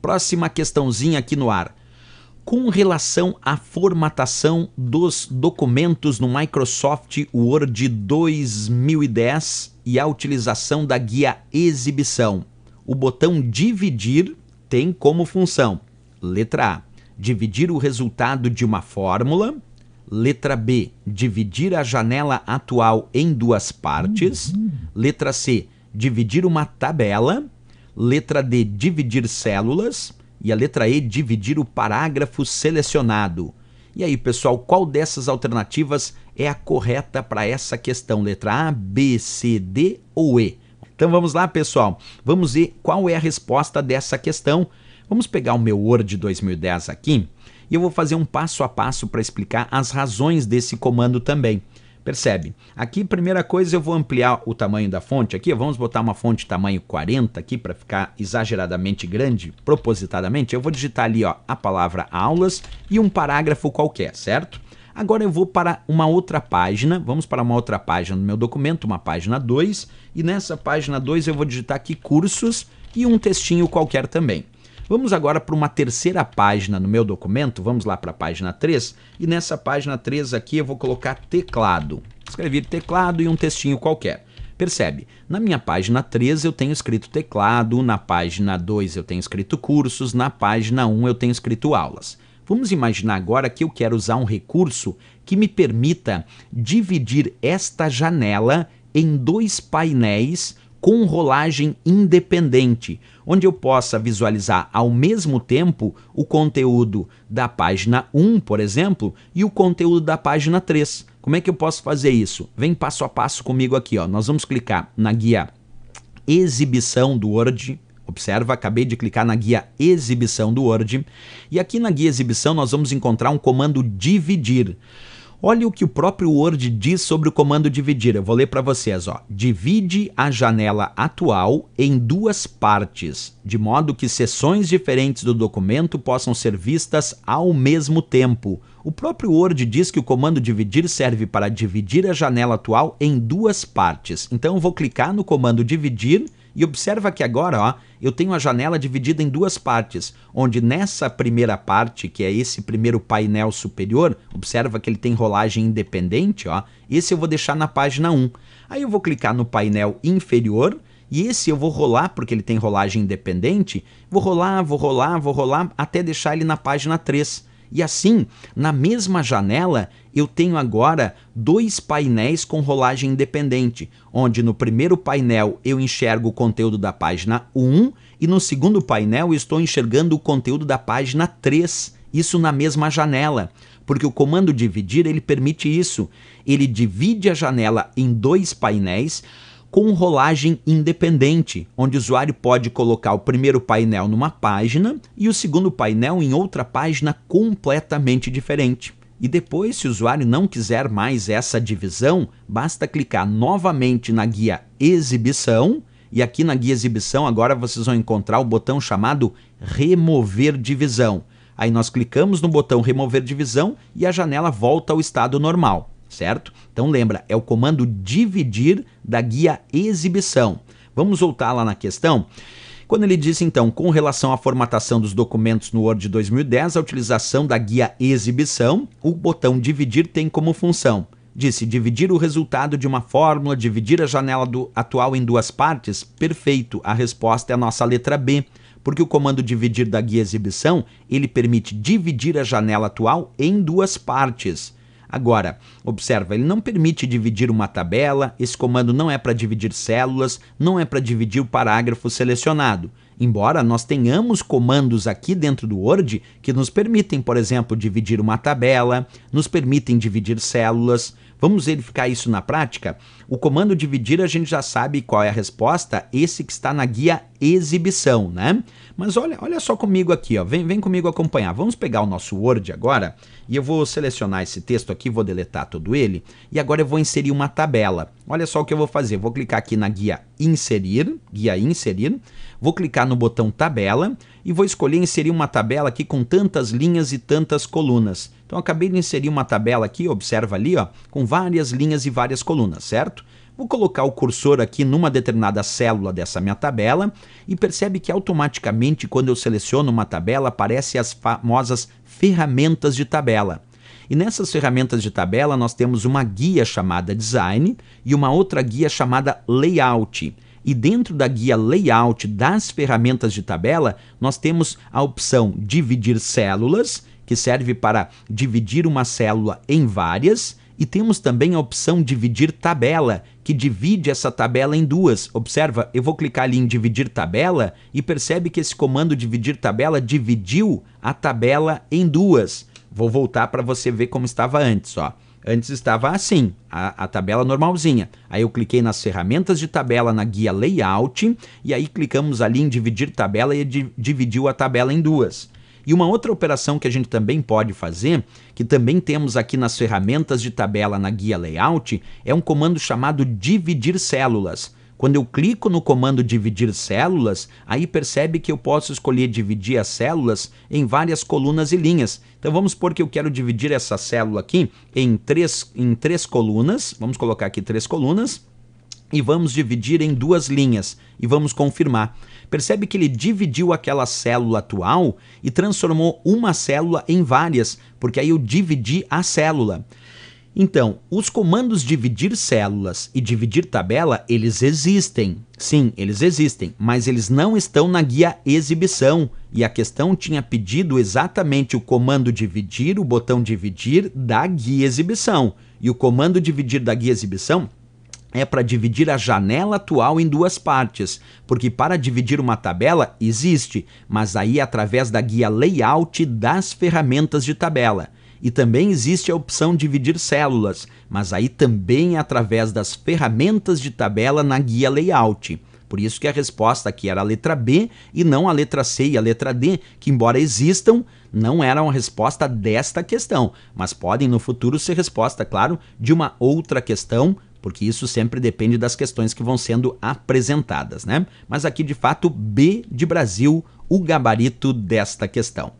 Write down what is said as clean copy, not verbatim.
Próxima questãozinha aqui no ar. Com relação à formatação dos documentos no Microsoft Word 2010 e a utilização da guia exibição, o botão dividir tem como função: letra A, dividir o resultado de uma fórmula; letra B, dividir a janela atual em duas partes; letra C, dividir uma tabela; letra D, dividir células; e a letra E, dividir o parágrafo selecionado. E aí, pessoal, qual dessas alternativas é a correta para essa questão? Letra A, B, C, D ou E? Então vamos lá, pessoal. Vamos ver qual é a resposta dessa questão. Vamos pegar o meu Word 2010 aqui e eu vou fazer um passo a passo para explicar as razões desse comando também. Percebe? Aqui, primeira coisa, eu vou ampliar o tamanho da fonte aqui. Vamos botar uma fonte tamanho 40 aqui para ficar exageradamente grande, propositadamente. Eu vou digitar ali, ó, a palavra aulas e um parágrafo qualquer, certo? Agora eu vou para uma outra página. Vamos para uma outra página do meu documento, uma página 2. E nessa página 2 eu vou digitar aqui cursos e um textinho qualquer também. Vamos agora para uma terceira página no meu documento, vamos lá para a página 3, e nessa página 3 aqui eu vou colocar teclado. Escrevi teclado e um textinho qualquer. Percebe? Na minha página 3 eu tenho escrito teclado, na página 2 eu tenho escrito cursos, na página 1 eu tenho escrito aulas. Vamos imaginar agora que eu quero usar um recurso que me permita dividir esta janela em dois painéis com rolagem independente, onde eu possa visualizar ao mesmo tempo o conteúdo da página 1, por exemplo, e o conteúdo da página 3. Como é que eu posso fazer isso? Vem passo a passo comigo aqui, ó. Nós vamos clicar na guia exibição do Word. Observa, acabei de clicar na guia exibição do Word. E aqui na guia exibição nós vamos encontrar um comando dividir. Olha o que o próprio Word diz sobre o comando dividir. Eu vou ler para vocês, ó. Divide a janela atual em duas partes, de modo que seções diferentes do documento possam ser vistas ao mesmo tempo. O próprio Word diz que o comando dividir serve para dividir a janela atual em duas partes. Então eu vou clicar no comando dividir e observa que agora, ó, eu tenho a janela dividida em duas partes, onde nessa primeira parte, que é esse primeiro painel superior, observa que ele tem rolagem independente, ó, esse eu vou deixar na página 1. Aí eu vou clicar no painel inferior, e esse eu vou rolar, porque ele tem rolagem independente, vou rolar, até deixar ele na página 3. E assim, na mesma janela, eu tenho agora dois painéis com rolagem independente, onde no primeiro painel eu enxergo o conteúdo da página 1 e no segundo painel eu estou enxergando o conteúdo da página 3, isso na mesma janela, porque o comando dividir ele permite isso, ele divide a janela em dois painéis com rolagem independente, onde o usuário pode colocar o primeiro painel numa página e o segundo painel em outra página completamente diferente. E depois, se o usuário não quiser mais essa divisão, basta clicar novamente na guia exibição, e aqui na guia exibição agora vocês vão encontrar o botão chamado remover divisão. Aí nós clicamos no botão remover divisão e a janela volta ao estado normal. Certo? Então lembra, é o comando dividir da guia exibição. Vamos voltar lá na questão. Quando ele diz então, com relação à formatação dos documentos no Word 2010, a utilização da guia exibição, o botão dividir tem como função. Disse dividir o resultado de uma fórmula, dividir a janela atual em duas partes. Perfeito, a resposta é a nossa letra B, porque o comando dividir da guia exibição, ele permite dividir a janela atual em duas partes. Agora, observa, ele não permite dividir uma tabela, esse comando não é para dividir células, não é para dividir o parágrafo selecionado. Embora nós tenhamos comandos aqui dentro do Word que nos permitem, por exemplo, dividir uma tabela, nos permitem dividir células. Vamos verificar isso na prática? O comando dividir a gente já sabe qual é a resposta, esse que está na guia exibição, né? Mas olha só comigo aqui, ó. Vem comigo acompanhar. Vamos pegar o nosso Word agora e eu vou selecionar esse texto aqui, vou deletar todo ele e agora eu vou inserir uma tabela. Olha só o que eu vou fazer. Vou clicar aqui na guia inserir, vou clicar no botão tabela e vou escolher inserir uma tabela aqui com tantas linhas e tantas colunas. Então, eu acabei de inserir uma tabela aqui, observa ali, ó, com várias linhas e várias colunas, certo? Vou colocar o cursor aqui numa determinada célula dessa minha tabela e percebe que automaticamente quando eu seleciono uma tabela aparecem as famosas ferramentas de tabela. E nessas ferramentas de tabela nós temos uma guia chamada Design e uma outra guia chamada Layout. E dentro da guia Layout das ferramentas de tabela nós temos a opção Dividir células, que serve para dividir uma célula em várias, e temos também a opção Dividir tabela, que divide essa tabela em duas. Observa, eu vou clicar ali em Dividir tabela e percebe que esse comando Dividir tabela dividiu a tabela em duas. Vou voltar para você ver como estava antes, ó. Antes estava assim, a tabela normalzinha. Aí eu cliquei nas ferramentas de tabela na guia Layout e aí clicamos ali em Dividir tabela e dividiu a tabela em duas. E uma outra operação que a gente também pode fazer, que também temos aqui nas ferramentas de tabela na guia Layout, é um comando chamado Dividir células. Quando eu clico no comando Dividir células, aí percebe que eu posso escolher dividir as células em várias colunas e linhas. Então vamos supor que eu quero dividir essa célula aqui em três colunas, vamos colocar aqui 3 colunas, e vamos dividir em 2 linhas e vamos confirmar. Percebe que ele dividiu aquela célula atual e transformou uma célula em várias, porque aí eu dividi a célula. Então, os comandos dividir células e dividir tabela, eles existem. Sim, eles existem, mas eles não estão na guia exibição. E a questão tinha pedido exatamente o comando dividir, o botão dividir da guia exibição. E o comando dividir da guia exibição é para dividir a janela atual em 2 partes, porque para dividir uma tabela existe, mas aí é através da guia Layout das ferramentas de tabela. E também existe a opção dividir células, mas aí também é através das ferramentas de tabela na guia Layout. Por isso que a resposta aqui era a letra B e não a letra C e a letra D, que embora existam, não eram a resposta desta questão, mas podem no futuro ser resposta, claro, de uma outra questão, porque isso sempre depende das questões que vão sendo apresentadas, né? Mas aqui, de fato, B de Brasil, o gabarito desta questão.